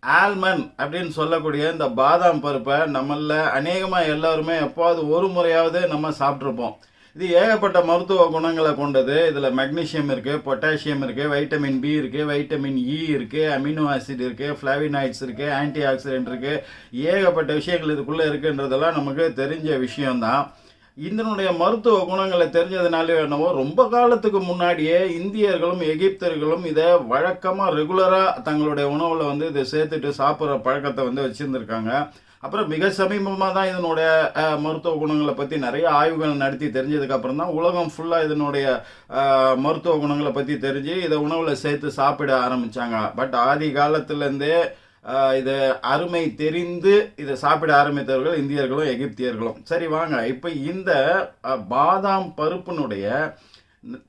Almond அப்படின்னு சொல்லக்கூடிய இந்த பாதாம் பருப்பை நம்மள அநேகமாக எல்லாருமே எப்போது ஒரு முறையாவது நம்ம சாப்பிட்ருப்போம். இது ஏகப்பட்ட மருத்துவ குணங்களை கொண்டது. இதில் மெக்னீஷியம் இருக்குது, பொட்டாசியம் இருக்குது, வைட்டமின் பி இருக்குது, வைட்டமின் இ இருக்குது, அமினோ ஆசிட் இருக்குது, ஃப்ளாவினாய்ட்ஸ் இருக்குது, ஆன்டி ஆக்சிடென்ட் இருக்குது. ஏகப்பட்ட விஷயங்கள் இதுக்குள்ளே இருக்குன்றதெல்லாம் நமக்கு தெரிஞ்ச விஷயம்தான். இதனுடைய மருத்துவ குணங்களை தெரிஞ்சதுனாலே என்னவோ ரொம்ப காலத்துக்கு முன்னாடியே இந்தியர்களும் எகிப்தர்களும் இதை வழக்கமாக ரெகுலராக தங்களுடைய உணவில் இதை சேர்த்துட்டு சாப்பிட்ற பழக்கத்தை வச்சுருந்துருக்காங்க. அப்புறம் மிக சமீபமாக தான் இதனுடைய மருத்துவ குணங்களை பற்றி நிறைய ஆய்வுகள் நடத்தி தெரிஞ்சதுக்கப்புறம் தான் உலகம் ஃபுல்லாக இதனுடைய மருத்துவ குணங்களை பற்றி தெரிஞ்சு இதை உணவில் சேர்த்து சாப்பிட ஆரம்பித்தாங்க. பட் ஆதி காலத்துலேருந்தே இது அருமை தெரிந்து இதை சாப்பிட ஆரம்பித்தவர்கள் இந்தியர்களும் எகிப்தியர்களும். சரி வாங்க, இப்போ இந்த பாதாம் பருப்பினுடைய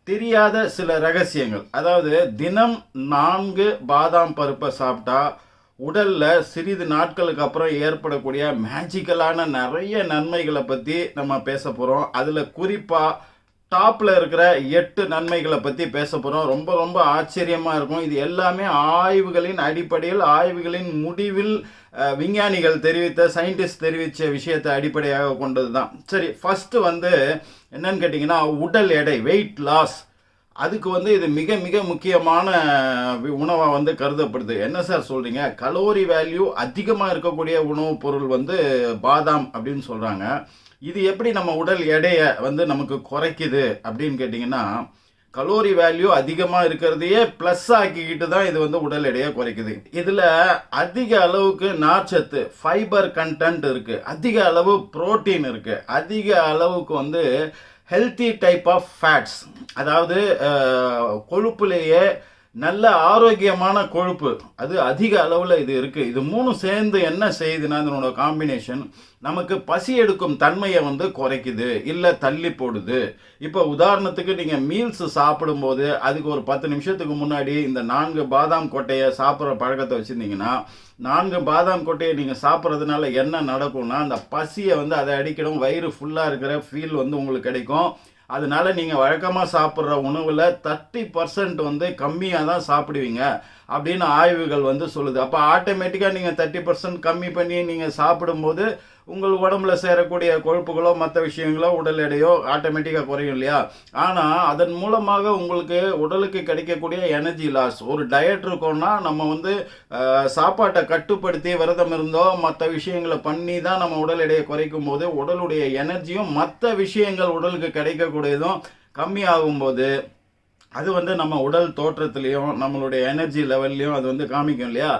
தெரியாத சில ரகசியங்கள், அதாவது தினம் 4 பாதாம் பருப்பை சாப்பிட்டா உடலில் சிறிது நாட்களுக்கு அப்புறம் ஏற்படக்கூடிய மேஜிக்கலான நிறைய நன்மைகளை பற்றி நம்ம பேச போகிறோம். அதில் குறிப்பாக டாப்பில் இருக்கிற 8 நன்மைகளை பற்றி பேச போகிறோம். ரொம்ப ரொம்ப ஆச்சரியமாக இருக்கும். இது எல்லாமே ஆய்வுகளின் அடிப்படையில், ஆய்வுகளின் முடிவில் விஞ்ஞானிகள் தெரிவித்த, சயின்டிஸ்ட் தெரிவித்த விஷயத்தை அடிப்படையாக கொண்டது தான். சரி, ஃபஸ்ட்டு என்னன்னு கேட்டிங்கன்னா உடல் எடை, வெயிட் லாஸ். அதுக்கு இது மிக மிக முக்கியமான உணவாக கருதப்படுது. என்ன சார் சொல்கிறீங்க? கலோரி வேல்யூ அதிகமாக இருக்கக்கூடிய உணவுப் பொருள் பாதாம் அப்படின்னு சொல்கிறாங்க. இது எப்படி நம்ம உடல் எடையை நமக்கு குறைக்குது அப்படின்னு கேட்டிங்கன்னா, கலோரி வேல்யூ அதிகமாக இருக்கிறதையே ப்ளஸ் ஆக்கிக்கிட்டு தான் இது உடல் எடையை குறைக்குது. இதில் அதிக அளவுக்கு நார்ச்சத்து, ஃபைபர் கண்டென்ட் இருக்குது, அதிக அளவு புரோட்டீன் இருக்குது, அதிக அளவுக்கு ஹெல்த்தி டைப் ஆஃப் ஃபேட்ஸ், அதாவது கொழுப்புலேயே நல்ல ஆரோக்கியமான கொழுப்பு, அது அதிக அளவில் இது இருக்குது. இது 3 சேர்ந்து என்ன செய்யுதுன்னா, இதனோட காம்பினேஷன் நமக்கு பசி எடுக்கும் தன்மையை குறைக்குது, இல்லை தள்ளி போடுது. இப்போ உதாரணத்துக்கு நீங்கள் மீல்ஸ் சாப்பிடும்போது அதுக்கு ஒரு 10 நிமிஷத்துக்கு முன்னாடி இந்த 4 பாதாம் கொட்டையை சாப்பிட்ற பழக்கத்தை வச்சுருந்தீங்கன்னா, 4 பாதாம் கொட்டையை நீங்கள் சாப்பிட்றதுனால என்ன நடக்கும்னா, அந்த பசியை அதை அடிக்கணும், வயிறு ஃபுல்லாக இருக்கிற ஃபீல் உங்களுக்கு கிடைக்கும். அதனால நீங்கள் வழக்கமாக சாப்பிட்ற உணவில் 30% கம்மியாக தான் சாப்பிடுவீங்க அப்படின்னு ஆய்வுகள் சொல்லுது. அப்போ ஆட்டோமேட்டிக்காக நீங்கள் 30% கம்மி பண்ணி நீங்கள் சாப்பிடும்போது உங்கள் உடம்புல சேரக்கூடிய கொழுப்புகளோ மற்ற விஷயங்களோ உடல் எடையோ ஆட்டோமேட்டிக்காக குறையும் இல்லையா? ஆனால் அதன் மூலமாக உங்களுக்கு உடலுக்கு கிடைக்கக்கூடிய எனர்ஜி லாஸ். ஒரு டயட் இருக்கோன்னா நம்ம சாப்பாட்டை கட்டுப்படுத்தி விரதம் இருந்தோ மற்ற விஷயங்களை பண்ணி தான் நம்ம உடல் எடையை குறைக்கும் போது உடலுடைய எனர்ஜியும் மற்ற விஷயங்கள் உடலுக்கு கிடைக்கக்கூடியதும் கம்மியாகும்போது அது நம்ம உடல் தோற்றத்துலேயும் நம்மளுடைய எனர்ஜி லெவல்லையும் அது காமிக்கும் இல்லையா?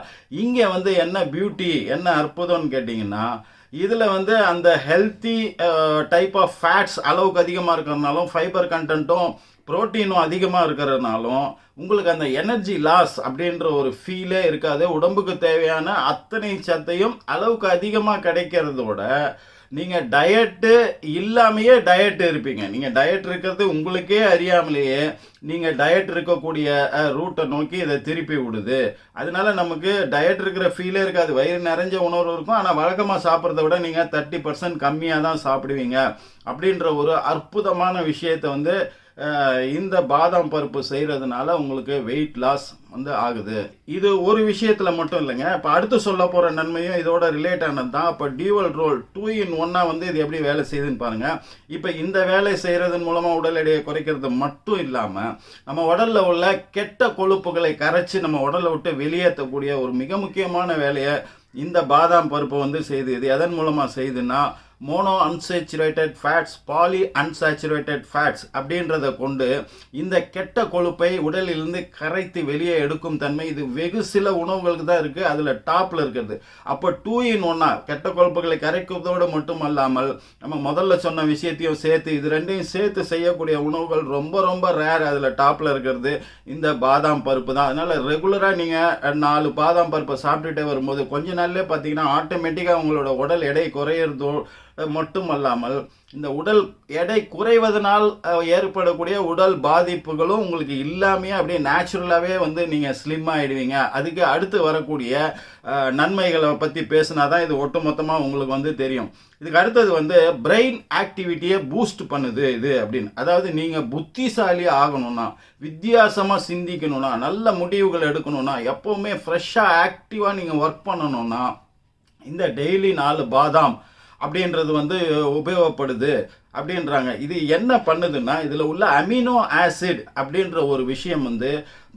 இங்கே என்ன பியூட்டி, என்ன அற்புதம்னு கேட்டிங்கன்னா, இதில் அந்த ஹெல்த்தி டைப் ஆஃப் ஃபேட்ஸ் அளவுக்கு அதிகமாக இருக்கிறதுனாலும், ஃபைபர் கண்டென்ட்டும் ப்ரோட்டீனும் அதிகமாக இருக்கிறதுனாலும் உங்களுக்கு அந்த எனர்ஜி லாஸ் அப்படின்ற ஒரு ஃபீலே இருக்காது. உடம்புக்கு தேவையான அத்தனை சத்தையும் அளவுக்கு அதிகமாக கிடைக்கிறதோட நீங்கள் டயட்டு இல்லாமையே டயட் இருப்பீங்க. நீங்கள் டயட் இருக்கிறது உங்களுக்கே அறியாமலேயே நீங்கள் டயட் இருக்கக்கூடிய ரூட்டை நோக்கி இதை திருப்பி விடுது. அதனால நமக்கு டயட் இருக்கிற ஃபீலே இருக்காது, வயிறு நிறைஞ்ச உணர்வு இருக்கும். ஆனால் வழக்கமாக சாப்பிட்றத விட நீங்கள் 30% கம்மியாக தான் சாப்பிடுவீங்க அப்படின்ற ஒரு அற்புதமான விஷயத்தை இந்த பாதாம் பருப்பு செய்கிறதுனால உங்களுக்கு வெயிட் லாஸ் ஆகுது. இது ஒரு விஷயத்தில் மட்டும் இல்லைங்க. இப்போ அடுத்து சொல்ல போகிற நன்மையும் இதோட ரிலேட் ஆனது தான். இப்போ டியூவல் ரோல் 2 in 1 இது எப்படி வேலை செய்யுதுன்னு பாருங்கள். இப்போ இந்த வேலை செய்கிறதன் மூலமாக உடல் எடையை குறைக்கிறது மட்டும் இல்லாமல் நம்ம உடலில் உள்ள கெட்ட கொழுப்புகளை கரைச்சி நம்ம உடலை விட்டு வெளியேற்றக்கூடிய ஒரு மிக முக்கியமான வேலையை இந்த பாதாம் பருப்பு செய்யுது. இது எதன் மூலமாக செய்யுதுன்னா, mono unsaturated fats, poly unsaturated fats அப்படின்றத கொண்டு இந்த கெட்ட கொழுப்பை உடலிலிருந்து கரைத்து வெளியே எடுக்கும் தன்மை இது வெகு சில உணவுகளுக்கு தான் இருக்குது. அதில் டாப்பில் இருக்கிறது. அப்போ 2 in 1 கெட்ட கொழுப்புகளை கரைக்கிறதோடு மட்டும் அல்லாமல் நம்ம முதல்ல சொன்ன விஷயத்தையும் சேர்த்து, இது ரெண்டையும் சேர்த்து செய்யக்கூடிய உணவுகள் ரொம்ப ரொம்ப ரேர். அதில் டாப்பில் இருக்கிறது இந்த பாதாம் பருப்பு தான். அதனால் ரெகுலராக நீங்கள் 4 பாதாம் பருப்பை சாப்பிட்டுட்டே வரும்போது கொஞ்ச நாள்லேயே பார்த்தீங்கன்னா ஆட்டோமேட்டிக்காக உங்களோட உடல் எடை குறையிறதோ மட்டுமல்லாமல் இந்த உடல் எடை குறைவதனால் ஏற்படக்கூடிய உடல் பாதிப்புகளும் உங்களுக்கு இல்லாமையே அப்படியே நேச்சுரலாகவே வந்து நீங்கள் ஸ்லிம் ஆகிடுவீங்க. அதுக்கு அடுத்து வரக்கூடிய நன்மைகளை பற்றி பேசினா தான் இது ஒட்டுமொத்தமாக உங்களுக்கு வந்து தெரியும். இதுக்கு அடுத்தது வந்து பிரெயின் ஆக்டிவிட்டியை பூஸ்ட் பண்ணுது இது அப்படின்னு. அதாவது நீங்கள் புத்திசாலி ஆகணும்னா, வித்தியாசமாக சிந்திக்கணும்னா, நல்ல முடிவுகள் எடுக்கணும்னா, எப்போவுமே ஃப்ரெஷ்ஷாக ஆக்டிவாக நீங்கள் ஒர்க் பண்ணணும்னா இந்த டெய்லி 4 பாதாம் அப்படின்றது வந்து உபயோகப்படுது அப்படின்றாங்க. இது என்ன பண்ணுதுன்னா, இதில் உள்ள அமினோ ஆசிட் அப்படின்ற ஒரு விஷயம் வந்து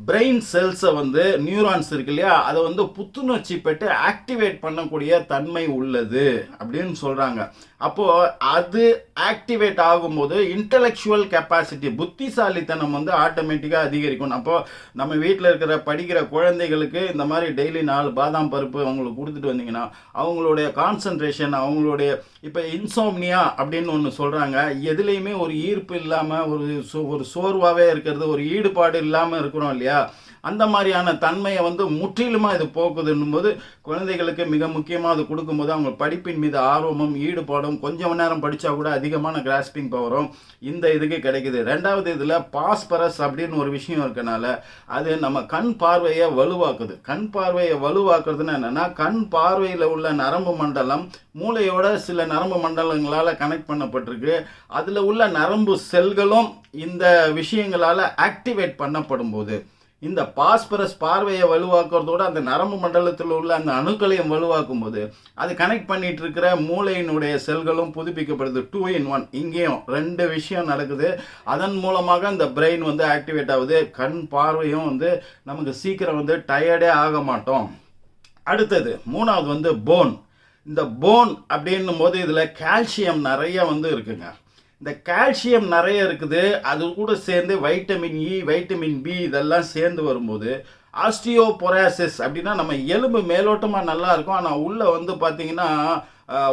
பிரெயின் செல்ஸை வந்து நியூரான்ஸ் இருக்கு இல்லையா, அதை வந்து புத்துணர்ச்சி பெற்று ஆக்டிவேட் பண்ணக்கூடிய தன்மை உள்ளது அப்படின்னு சொல்கிறாங்க. அப்போது அது ஆக்டிவேட் ஆகும்போது இன்டலெக்சுவல் கெப்பாசிட்டி, புத்திசாலித்தனம் வந்து ஆட்டோமேட்டிக்காக அதிகரிக்கும். அப்போது நம்ம வீட்டில் இருக்கிற படிக்கிற குழந்தைகளுக்கு இந்த மாதிரி டெய்லி 4 பாதாம் பருப்பு அவங்களுக்கு கொடுத்துட்டு வந்தீங்கன்னா அவங்களுடைய கான்சன்ட்ரேஷன், அவங்களுடைய இப்போ இன்சோம்னியா அப்படின்னு ஒன்று சொல்கிறாங்க, எதுலேயுமே ஒரு ஈர்ப்பு இல்லாமல் ஒரு சோர்வாகவே இருக்கிறது, ஒரு ஈடுபாடு இல்லாமல் இருக்கிறோம் இல்லையா, அந்த மாதிரியான தன்மையை வந்து முற்றிலுமாக இது போக்குதுன்னும் போது குழந்தைகளுக்கு மிக முக்கியமாக அது கொடுக்கும்போது அவங்க படிப்பின் மீது ஆர்வமும் ஈடுபாடும், கொஞ்சம் நேரம் படித்தா கூட அதிகமான கிராஸ்பிங் பவரும் இந்த இதுக்கு கிடைக்குது. ரெண்டாவது இதில் பாஸ்பரஸ் அப்படின்னு ஒரு விஷயம் இருக்கனால அது நம்ம கண் பார்வையை வலுவாக்குது. கண் பார்வையை வலுவாக்குறதுன்னு என்னென்னா, கண் பார்வையில் உள்ள நரம்பு மண்டலம் மூளையோட சில நரம்பு மண்டலங்களால் கனெக்ட் பண்ணப்பட்டிருக்கு. அதில் உள்ள நரம்பு செல்களும் இந்த விஷயங்களால் ஆக்டிவேட் பண்ணப்படும் போது இந்த பாஸ்பரஸ் பார்வையை வலுவாக்குறதோட அந்த நரம்பு மண்டலத்தில் உள்ள அந்த அணுக்களையும் வலுவாக்கும் போது அது கனெக்ட் பண்ணிட்டு இருக்கிற மூளையினுடைய செல்களும் புதுப்பிக்கப்படுது. 2 in 1. இங்கேயும் 2 விஷயம் நடக்குது. அதன் மூலமாக இந்த பிரெயின் வந்து ஆக்டிவேட் ஆகுது. கண் பார்வையும் வந்து நமக்கு சீக்கிரம் வந்து டயர்டே ஆக மாட்டோம். அடுத்தது 3வது வந்து போன். இந்த போன் அப்படின்னும் போது இதில் கால்சியம் நிறைய வந்து இருக்குங்க. இந்த கால்சியம் நிறைய இருக்குது. அது கூட சேர்ந்து வைட்டமின் இ, வைட்டமின் பி இதெல்லாம் சேர்ந்து வரும்போது ஆஸ்டியோபொராசிஸ் அப்படின்னா நம்ம எலும்பு மேலோட்டமாக நல்லா இருக்கும், ஆனால் உள்ளே வந்து பார்த்தீங்கன்னா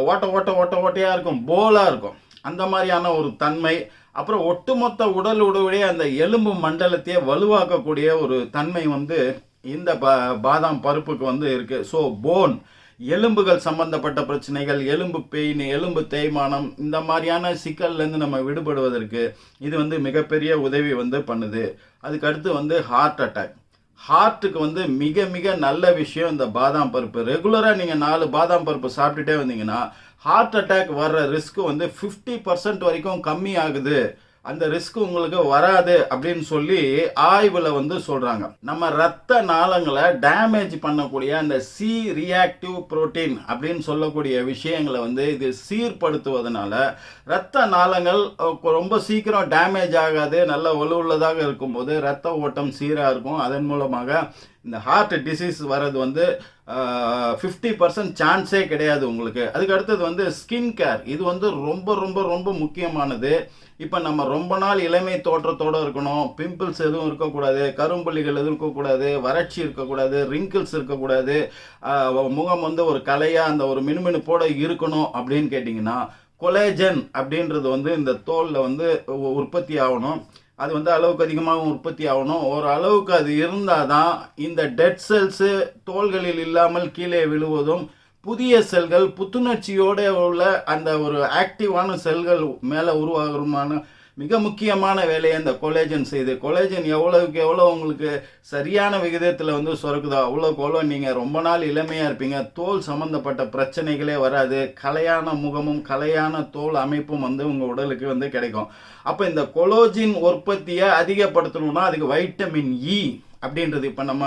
ஓட்டையாக இருக்கும், போலாக இருக்கும். அந்த மாதிரியான ஒரு தன்மை. அப்புறம் ஒட்டுமொத்த உடலுடைய அந்த எலும்பு மண்டலத்தையே வலுவாக்கக்கூடிய ஒரு தன்மை வந்து இந்த பாதாம் பருப்புக்கு வந்து இருக்குது. ஸோ போன், எலும்புகள் சம்பந்தப்பட்ட பிரச்சனைகள், எலும்பு பெயின், எலும்பு தேய்மானம், இந்த மாதிரியான சிக்கல்லேருந்து நம்ம விடுபடுவதற்கு இது வந்து மிகப்பெரிய உதவி வந்து பண்ணுது. அதுக்கு அடுத்து வந்து ஹார்ட் அட்டாக். ஹார்ட்டுக்கு வந்து மிக மிக நல்ல விஷயம் இந்த பாதாம் பருப்பு. ரெகுலராக நீங்கள் 4 பாதாம் பருப்பு சாப்பிட்டுட்டே வந்தீங்கன்னா ஹார்ட் அட்டாக் வர்ற ரிஸ்க் வந்து 50% வரைக்கும் கம்மி ஆகுது. அந்த ரிஸ்க் உங்களுக்கு வராது அப்படின்னு சொல்லி ஆய்வில் வந்து சொல்கிறாங்க. நம்ம ரத்த நாளங்களை டேமேஜ் பண்ணக்கூடிய அந்த சி ரியாக்டிவ் புரோட்டீன் அப்படின்னு சொல்லக்கூடிய விஷயங்களை வந்து இது சீர்படுத்துவதனால ரத்த நாளங்கள் ரொம்ப சீக்கிரம் டேமேஜ் ஆகாது. நல்ல வலுவுள்ளதாக இருக்கும்போது ரத்த ஓட்டம் சீராக இருக்கும். அதன் மூலமாக இந்த ஹார்ட் டிசீஸ் வர்றது வந்து 50% சான்ஸே கிடையாது உங்களுக்கு. அதுக்கு அடுத்தது வந்து ஸ்கின் கேர். இது வந்து ரொம்ப ரொம்ப ரொம்ப முக்கியமானது. இப்போ நம்ம ரொம்ப நாள் இளமை தோற்றத்தோடு இருக்கணும், பிம்பிள்ஸ் எதுவும் இருக்கக்கூடாது, கரும்புள்ளிகள் எதுவும் இருக்கக்கூடாது, வறட்சி இருக்கக்கூடாது, ரிங்கிள்ஸ் இருக்கக்கூடாது, முகம் வந்து ஒரு கலையாக அந்த ஒரு மினுமினுப்போடு இருக்கணும் அப்படின்னு கேட்டிங்கன்னா கொலேஜன் அப்படின்றது வந்து இந்த தோலில் வந்து உற்பத்தி ஆகணும். அது வந்து அளவுக்கு அதிகமாக உற்பத்தி ஆகணும். ஒரு அளவுக்கு அது இருந்தால் தான் இந்த டெட் செல்ஸு தோள்களில் இல்லாமல் கீழே விழுவதும், புதிய செல்கள் புத்துணர்ச்சியோடு உள்ள அந்த ஒரு ஆக்டிவான செல்கள் மேலே உருவாகிறமான மிக முக்கியமான வேலையை இந்த கொலேஜன் செய்யுது. கொலேஜன் எவ்வளவுக்கு எவ்வளோ உங்களுக்கு சரியான விகிதத்தில் வந்து சுரக்குதோ அவ்வளோக்கு எவ்வளோ நீங்கள் ரொம்ப நாள் இளமையாக இருப்பீங்க. தோல் சம்மந்தப்பட்ட பிரச்சனைகளே வராது. கலையான முகமும் கலையான தோல் அமைப்பும் வந்து உங்கள் உடலுக்கு வந்து கிடைக்கும். அப்போ இந்த கொலோஜின் உற்பத்தியை அதிகப்படுத்தணும்னா அதுக்கு வைட்டமின் இ அப்படின்றது, இப்போ நம்ம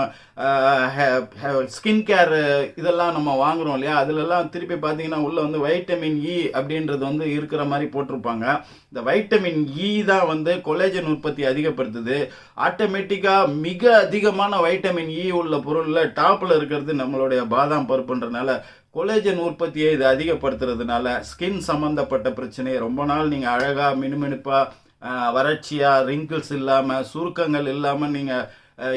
ஸ்கின் கேர் இதெல்லாம் நம்ம வாங்குகிறோம் இல்லையா, அதிலெல்லாம் திருப்பி பார்த்தீங்கன்னா உள்ளே வந்து வைட்டமின் இ அப்படின்றது வந்து இருக்கிற மாதிரி போட்டிருப்பாங்க. இந்த வைட்டமின் இ தான் வந்து கொலேஜன் உற்பத்தி அதிகப்படுத்துது. ஆட்டோமேட்டிக்காக மிக அதிகமான வைட்டமின் இ உள்ள பொருளில் டாப்பில் இருக்கிறது நம்மளுடைய பாதாம் பருப்புன்றனால கொலேஜன் உற்பத்தியை இது அதிகப்படுத்துறதுனால ஸ்கின் சம்மந்தப்பட்ட பிரச்சனையை ரொம்ப நாள் நீங்கள் அழகாக மினுமினுப்பாக வறட்சியாக ரிங்கிள்ஸ் இல்லாமல் சுருக்கங்கள் இல்லாமல் நீங்கள்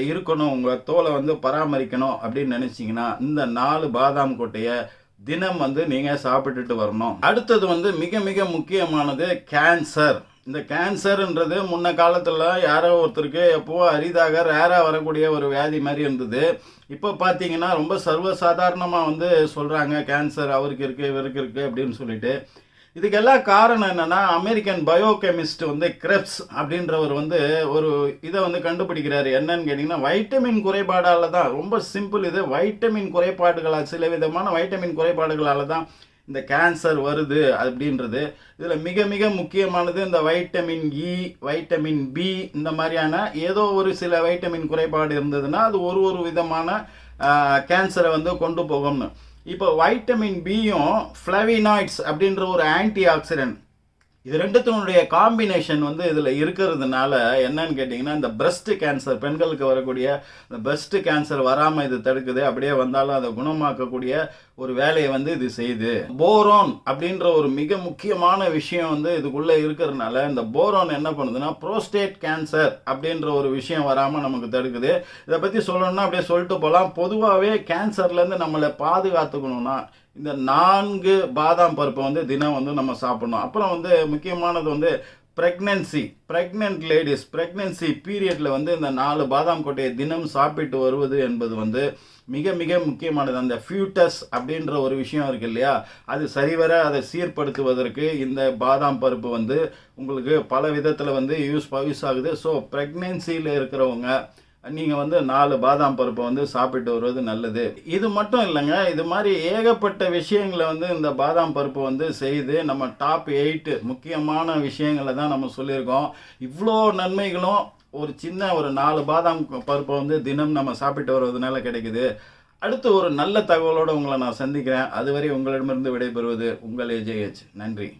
இருக்கணும், உங்கள் தோலை வந்து பராமரிக்கணும் அப்படின்னு நினச்சிங்கன்னா இந்த 4 பாதாம் கொட்டையை தினம் வந்து நீங்கள் சாப்பிட்டுட்டு வரணும். அடுத்தது வந்து மிக மிக முக்கியமானது கேன்சர். இந்த கேன்சர்ன்றது முன்ன காலத்தில் யாரோ ஒருத்தருக்கு எப்போ அரிதாக ரேராக வரக்கூடிய ஒரு வியாதி மாதிரி இருந்தது. இப்போ பார்த்தீங்கன்னா ரொம்ப சர்வசாதாரணமாக வந்து சொல்கிறாங்க கேன்சர் அவருக்கு இருக்குது இவருக்கு இருக்குது அப்படின்னு சொல்லிட்டு. இதுக்கெல்லாம் காரணம் என்னன்னா, அமெரிக்கன் பயோகெமிஸ்ட் வந்து கிரெப்ஸ் அப்படின்றவர் வந்து ஒரு இதை வந்து கண்டுபிடிக்கிறாரு. என்னன்னு கேட்டிங்கன்னா, வைட்டமின் குறைபாடால தான், ரொம்ப சிம்பிள் இது, வைட்டமின் குறைபாடுகளால், சில விதமான வைட்டமின் குறைபாடுகளால் தான் இந்த கேன்சர் வருது அப்படின்றது. இதில் மிக மிக முக்கியமானது இந்த வைட்டமின் இ, வைட்டமின் பி, இந்த மாதிரியான ஏதோ ஒரு சில வைட்டமின் குறைபாடு இருந்ததுன்னா அது ஒரு விதமான கேன்சரை வந்து கொண்டு போகும்னு. இப்போ வைட்டமின் பியும் ஃப்ளவினாய்ட்ஸ் அப்படின்ற ஒரு ஆன்டி ஆக்சிடென்ட், இது ரெண்டுத்தினுடைய காம்பினேஷன் வந்து இதில் இருக்கிறதுனால என்னன்னு கேட்டிங்கன்னா, இந்த பிரஸ்ட் கேன்சர், பெண்களுக்கு வரக்கூடிய இந்த பிரஸ்ட் கேன்சர் வராமல் இது தடுக்குது. அப்படியே வந்தாலும் அதை குணமாக்கக்கூடிய ஒரு வேலையை வந்து இது செய்யுது. போரோன் அப்படின்ற ஒரு மிக முக்கியமான விஷயம் வந்து இதுக்குள்ளே இருக்கிறதுனால, இந்த போரோன் என்ன பண்ணுதுன்னா, புரோஸ்டேட் கேன்சர் அப்படின்ற ஒரு விஷயம் வராமல் நமக்கு தடுக்குது. இதை பற்றி சொல்லணும்னா அப்படியே சொல்லிட்டு போகலாம். பொதுவாகவே கேன்சர்லேருந்து நம்மளை பாதுகாத்துக்கணும்னா இந்த 4 பாதாம் பருப்பை வந்து தினம் வந்து நம்ம சாப்பிடணும். அப்புறம் வந்து முக்கியமானது வந்து ப்ரெக்னென்ட் லேடிஸ் ப்ரெக்னென்சி பீரியடில் வந்து இந்த 4 பாதாம் கொட்டையை தினம் சாப்பிட்டு வருவது என்பது வந்து மிக மிக முக்கியமானது. அந்த ஃபியூட்டஸ் அப்படின்ற ஒரு விஷயம் இருக்குது இல்லையா, அது சரிவர அதை சீர்படுத்துவதற்கு இந்த பாதாம் பருப்பு வந்து உங்களுக்கு பல விதத்தில் வந்து யூஸ் ஆகுது. ஸோ ப்ரெக்னென்சியில் இருக்கிறவங்க நீங்கள் வந்து 4 பாதாம் பருப்பை வந்து சாப்பிட்டு வருவது நல்லது. இது மட்டும் இல்லைங்க, இது மாதிரி ஏகப்பட்ட விஷயங்களை வந்து இந்த பாதாம் பருப்பு வந்து செய்து நம்ம டாப் 8 முக்கியமான விஷயங்களை தான் நம்ம சொல்லியிருக்கோம். இவ்வளோ நன்மைகளும் ஒரு சின்ன ஒரு 4 பாதாம் பருப்பை வந்து தினம் நம்ம சாப்பிட்டு வருவதனால கிடைக்குது. அடுத்து ஒரு நல்ல தகவலோடு உங்களை நான் சந்திக்கிறேன். அதுவரை உங்களிடமிருந்து விடைபெறுவது உங்கள் AJH. நன்றி.